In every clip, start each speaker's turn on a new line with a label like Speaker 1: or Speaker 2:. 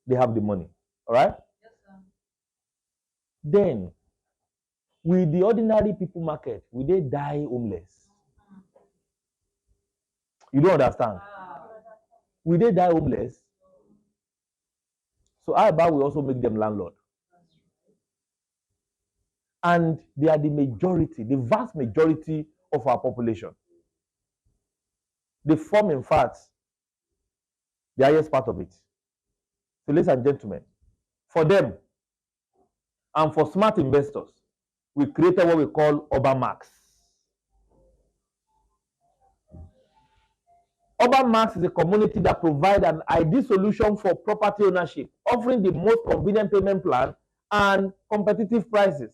Speaker 1: They have the money. All right?
Speaker 2: Yes, sir.
Speaker 1: Then, with the ordinary people market, will they die homeless? You don't understand. Will they die homeless? So how about we also make them landlord? And they are the majority, the vast majority of our population. They form, in fact, the highest part of it. So, ladies and gentlemen, for them and for smart investors, we created what we call Urbanmax. Urbanmax is a community that provides an ideal solution for property ownership, offering the most convenient payment plan and competitive prices.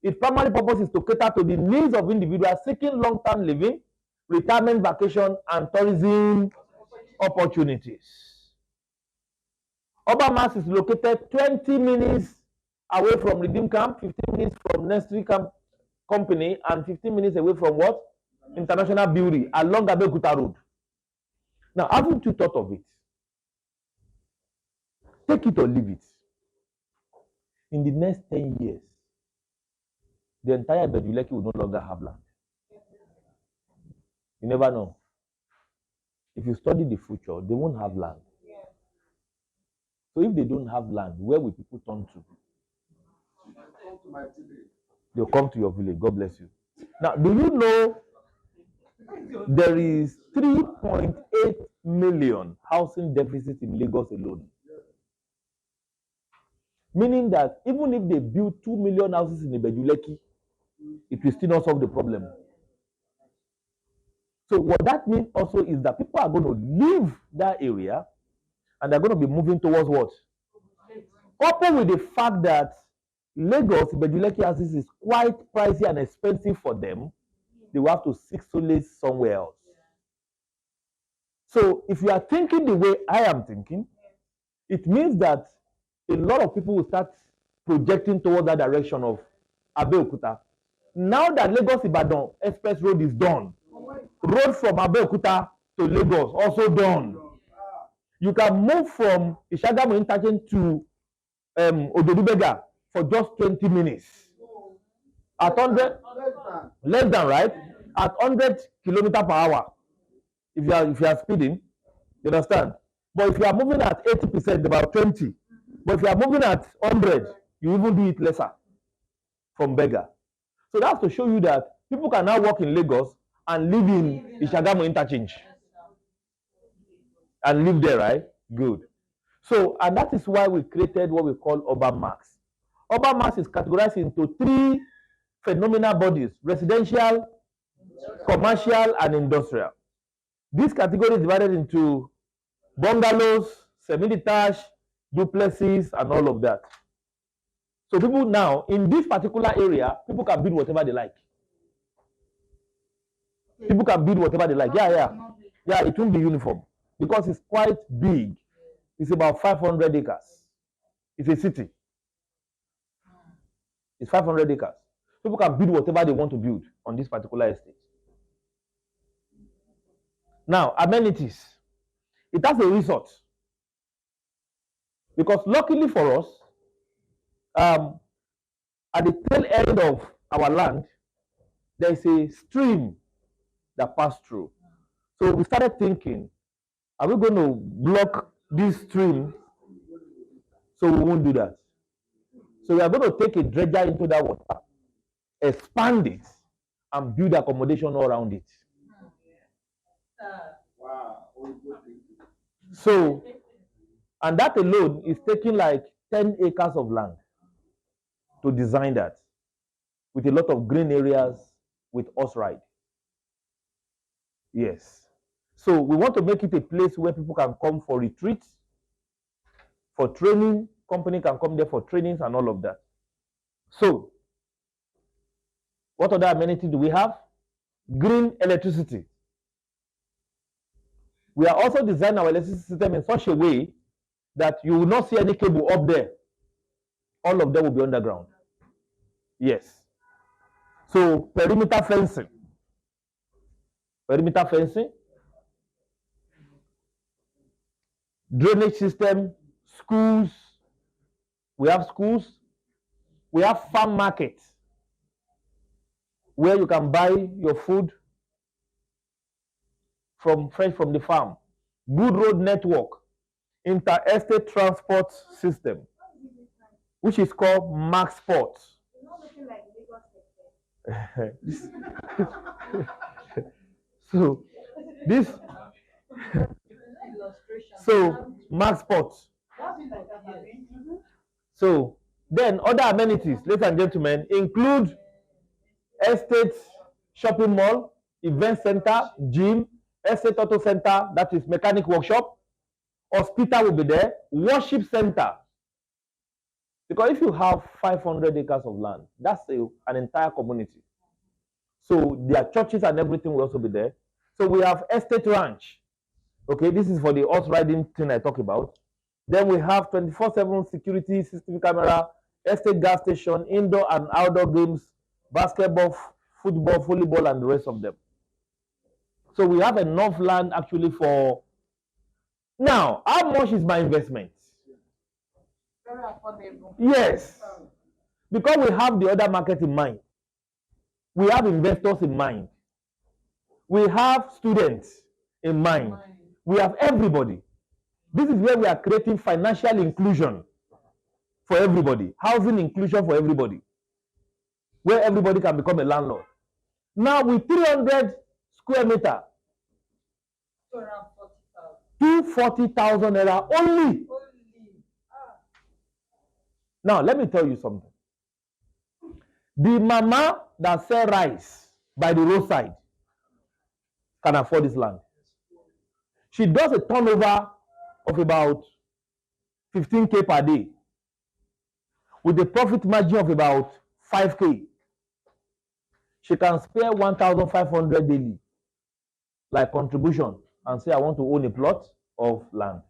Speaker 1: Its primary purpose is to cater to the needs of individuals seeking long-term living, retirement vacation, and tourism opportunities. Urbanmax is located 20 minutes away from Redeem Camp, 15 minutes from Nursery Camp Company, and 15 minutes away from what? International Brewery along Abeokuta Road. Now, haven't you thought of it? Take it or leave it. In the next 10 years, the entire Beduleki will no longer have land. You never know. If you study the future, they won't have land. So if they don't have land, where will people turn to? They'll come to your village. God bless you. Now, do you know there is 3.8 million housing deficit in Lagos alone? Meaning that even if they build 2 million houses in Ibejuleki, it will still not solve the problem. So what that means also is that people are going to leave that area and they're going to be moving towards what? Coupled with the fact that Lagos, Ibejuleki houses is quite pricey and expensive for them, they will have to seek solace somewhere else. So if you are thinking the way I am thinking, it means that a lot of people will start projecting toward that direction of Abeokuta. Now that Lagos-Ibadan Express Road is done, road from Abeokuta to Lagos also done. You can move from Ishagamu interchange to Ododubega for just 20 minutes. At 100, less than, right? At 100 kilometers per hour. If you are speeding, you understand? But if you are moving at 80%, about 20. But if you are moving at 100, you even do it lesser from Bega. So that's to show you that people can now work in Lagos and live in Ishagamu interchange. And live there, right? Good. So, and that is why we created what we call Urbanmax. Urbanmax is categorized into 3 phenomenal bodies: residential, commercial, and industrial. This category is divided into bungalows, semi-detached, duplexes, and all of that. So people now, in this particular area, people can build whatever they like. People can build whatever they like. Yeah, it won't be uniform because it's quite big. It's about 500 acres. It's a city. It's 500 acres. People can build whatever they want to build on this particular estate. Now, amenities. It has a resort. Because luckily for us, at the tail end of our land, there is a stream that passed through. So we started thinking, are we going to block this stream? So we won't do that. So we are going to take a dredger into that water, expand it, and build accommodation all around it. So, and that alone is taking like 10 acres of land to design that, with a lot of green areas, with horse ride. Yes. So we want to make it a place where people can come for retreats, for training. Company can come there for trainings and all of that. So, what other amenities do we have? Green electricity. We are also designing our electricity system in such a way that you will not see any cable up there. All of them will be underground. Yes. So, perimeter fencing. Perimeter fencing. Drainage system, schools. We have schools. We have farm markets where you can buy your food fresh from the farm. Good road network, inter-estate transport system, which is called Max Ports. So this Max Ports. So then other amenities, ladies and gentlemen, include estate shopping mall, event center, gym, estate auto center, that is mechanic workshop, hospital will be there, worship center. Because if you have 500 acres of land, that's an entire community. So their churches and everything will also be there. So we have estate ranch. Okay, this is for the horse riding thing I talk about. Then we have 24/7 security, CCTV camera, estate gas station, indoor and outdoor games, basketball, football, volleyball, and the rest of them. So we have enough land actually for. Now, how much is my investment?
Speaker 2: Very affordable.
Speaker 1: Yes, because we have the other market in mind. We have investors in mind. We have students in mind. We have everybody. This is where we are creating financial inclusion for everybody, housing inclusion for everybody, where everybody can become a landlord. Now with 300 square meter, 240,000 naira only. Now let me tell you something. The mama that sell rice by the roadside can afford this land. She does a turnover of about 15K per day with a profit margin of about 5K. She can spare 1,500 daily like contribution and say, I want to own a plot of land.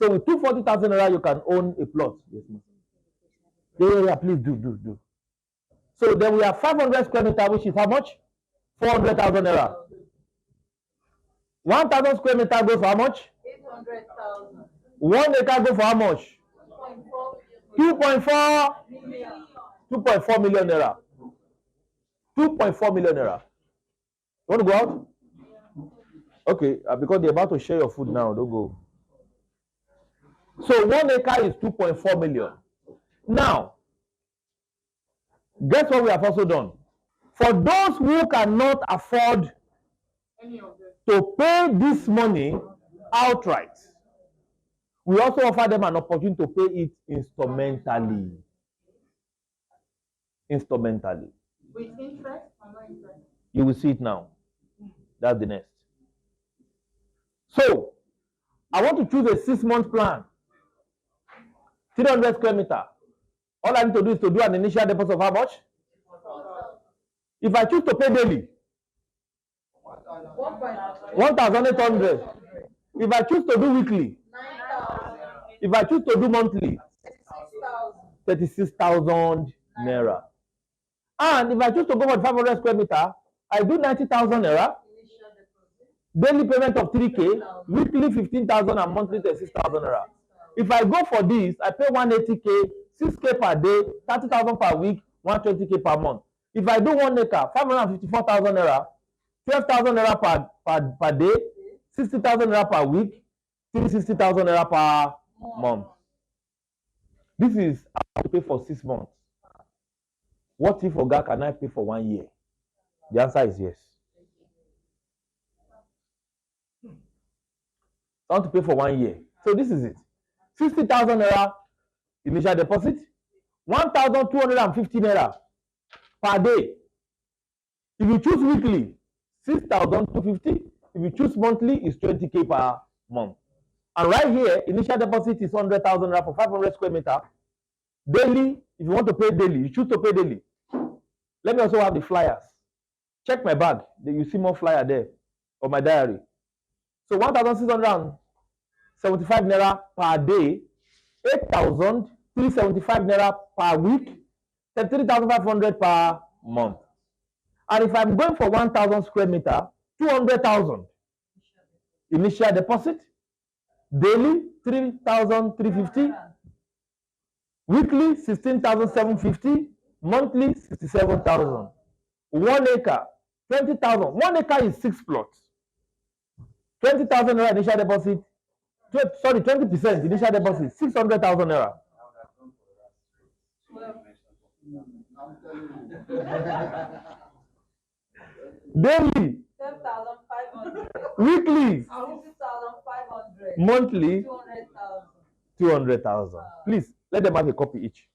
Speaker 1: So with 240,000 naira, you can own a plot. Yes, ma'am. Yeah, please do. So then we have 500 square meter, which is how much? 400,000 naira. 1,000 square meter goes for how much?
Speaker 2: 800,000.
Speaker 1: 1 acre goes for how much? 2.4 million naira. 2.4 million naira. You want to go out? Okay, because they're about to share your food now. Don't go. So 1 acre is 2.4 million. Now, guess what we have also done? For those who cannot afford to pay this money outright, we also offer them an opportunity to pay it instrumentally.
Speaker 2: With interest or no interest?
Speaker 1: You will see it now. That's the next. So, I want to choose a 6-month plan. 300 square meter. All I need to do is to do an initial deposit of how much? If I choose to pay daily, 1,800. If I choose to do weekly,
Speaker 2: 9,000.
Speaker 1: if I choose to do monthly, 36,000 naira. And if I choose to go for 500 square meter, I do 90,000 naira. Daily payment of 3K, weekly 15,000 and monthly 36,000 naira. If I go for this, I pay 180K, 6K per day, 30,000 per week, 120K per month. If I do 1 acre, 554,000 naira, 12,000 naira per day, 60,000 naira per week, 360,000 naira per month. This is how to pay for 6 months. What if, Oga, can I pay for 1 year? The answer is yes. I want to pay for 1 year. So this is it. 60,000 naira initial deposit, 1,250 naira per day. If you choose weekly, 6,250. If you choose monthly, it's 20K per month. And right here, initial deposit is 100,000 naira for 500 square meter. Daily, if you want to pay daily, you choose to pay daily. Let me also have the flyers. Check my bag. You see more flyer there on my diary. So 1,675 naira per day, 8,375 naira per week, 33,500 per month. And if I'm going for 1,000 square meter, 200,000 initial deposit, daily 3,350. Weekly, 16,750. Monthly, 67,000. 1 acre, 20,000. 1 acre is 6 plots. 20,000 naira initial deposit. 20% initial deposit, 600,000 naira. Daily,
Speaker 2: 10,500.
Speaker 1: weekly,
Speaker 2: 60,500.
Speaker 1: monthly,
Speaker 2: 200,000.
Speaker 1: 200,000. Please let them have a copy each.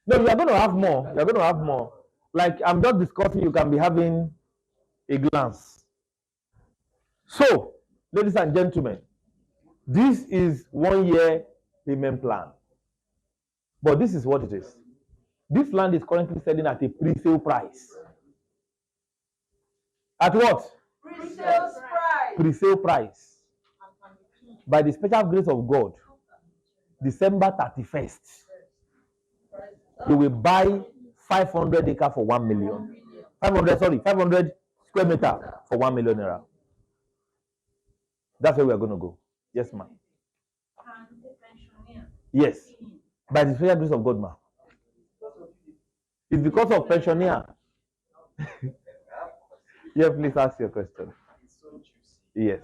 Speaker 1: No, you are going to have more. You are going to have more. Like I'm just discussing, you can be having a glance. So, ladies and gentlemen, this is 1 year payment plan. But this is what it is. This land is currently selling at a pre-sale price. At what?
Speaker 2: Pre-sales price.
Speaker 1: Pre-sale price. By the special grace of God, December 31st, they will buy 500 acres for 1 million. 500 square meter for 1 million naira. That's where we are going to go. Yes, ma'am. Yes. By the special grace of God, ma'am. It's because of pensioner. Yeah, please ask your question. Yes.